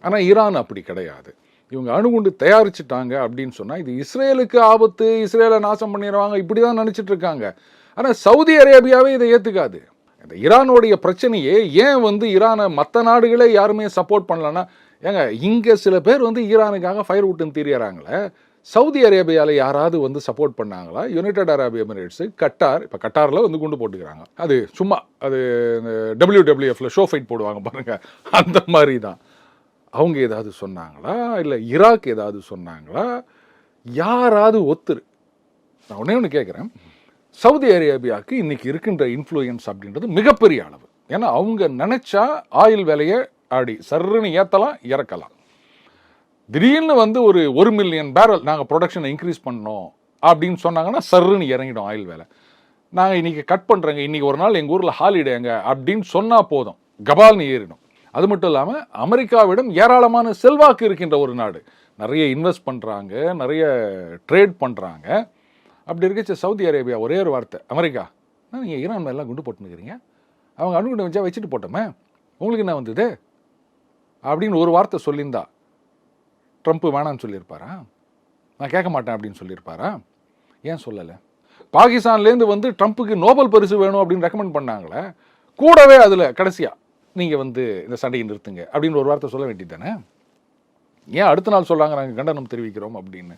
ஆனால் ஈரான் அப்படி கிடையாது. இவங்க அணுகுண்டு தயாரிச்சுட்டாங்க அப்படின்னு சொன்னால் இது இஸ்ரேலுக்கு ஆபத்து, இஸ்ரேலை நாசம் பண்ணிடுவாங்க, இப்படி தான் நினச்சிட்டு இருக்காங்க. ஆனால் சவுதி அரேபியாவே இதை ஏற்றுக்காது. இந்த ஈரானுடைய பிரச்சனையே ஏன் ஈரானை மற்ற நாடுகளே யாருமே சப்போர்ட் பண்ணலன்னா, ஏங்க இங்கே சில பேர் ஈரானுக்காக ஃபயர் விட்டுன்னு தெரியறாங்களே, சவுதி அரேபியாவில் யாராவது சப்போர்ட் பண்ணாங்களா? யுனைடெட் அரபு எமிரேட்ஸு, கட்டார், இப்போ கட்டாரில் குண்டு போட்டுக்கிறாங்க. அது சும்மா அது WWFல ஷோ ஃபைட் போடுவாங்க பாருங்க, அந்த மாதிரி தான். அவங்க ஏதாவது சொன்னாங்களா? இல்லை ஈராக் ஏதாவது சொன்னாங்களா? யாராவது ஒத்துரு. நான் ஒன்று கேட்குறேன், சவுதி அரேபியாவுக்கு இன்னைக்கு இருக்கின்ற இன்ஃப்ளூயன்ஸ் அப்படின்றது மிகப்பெரிய அளவு. ஏன்னா அவங்க நினைச்சா ஆயில் விலையை அப்படி சர்ன்னு ஏற்றலாம், இறக்கலாம். திடீர்னு ஒரு 1 மில்லியன் பேரல் நாங்கள் ப்ரொடக்ஷனை இன்க்ரீஸ் பண்ணோம் அப்படின்னு சொன்னாங்கன்னா சர்ன்னு இறங்கிடும் ஆயில் விலை. நாங்கள் இன்னைக்கு கட் பண்ணுறோங்க, இன்னைக்கு ஒரு நாள் எங்கள் ஊரில் ஹாலிடேங்க அப்படின்னு சொன்னால் போதும், கபால்னு ஏறிடும். அது மட்டும் இல்லாமல் அமெரிக்காவிடம் ஏராளமான செல்வாக்கு இருக்கின்ற ஒரு நாடு, நிறைய இன்வெஸ்ட் பண்ணுறாங்க, நிறைய ட்ரேட் பண்ணுறாங்க. அப்படி இருக்க சவுதி அரேபியா ஒரே ஒரு வார்த்தை, அமெரிக்கா நீங்கள் ஈரான் மேலாம் குண்டு போட்டுனுக்கிறீங்க, அவங்க அணுகுண்டு வச்சா வச்சுட்டு போட்டோமே, உங்களுக்கு என்ன வந்தது அப்படின்னு ஒரு வார்த்தை சொல்லியிருந்தா ட்ரம்ப் வேணான்னு சொல்லியிருப்பாரா? நான் கேட்க மாட்டேன் அப்படின்னு சொல்லியிருப்பாரா? ஏன் சொல்லலை? பாகிஸ்தான்லேருந்து ட்ரம்ப்புக்கு நோபல் பரிசு வேணும் அப்படின்னு ரெக்கமெண்ட் பண்ணாங்களே, கூடவே அதில் கடைசியாக நீங்கள் இந்த சண்டையை நிறுத்துங்க அப்படின்னு ஒரு வார்த்தை சொல்ல வேண்டியது தானே? ஏன் அடுத்த நாள் சொல்கிறாங்க நாங்கள் கண்டனம் தெரிவிக்கிறோம் அப்படின்னு?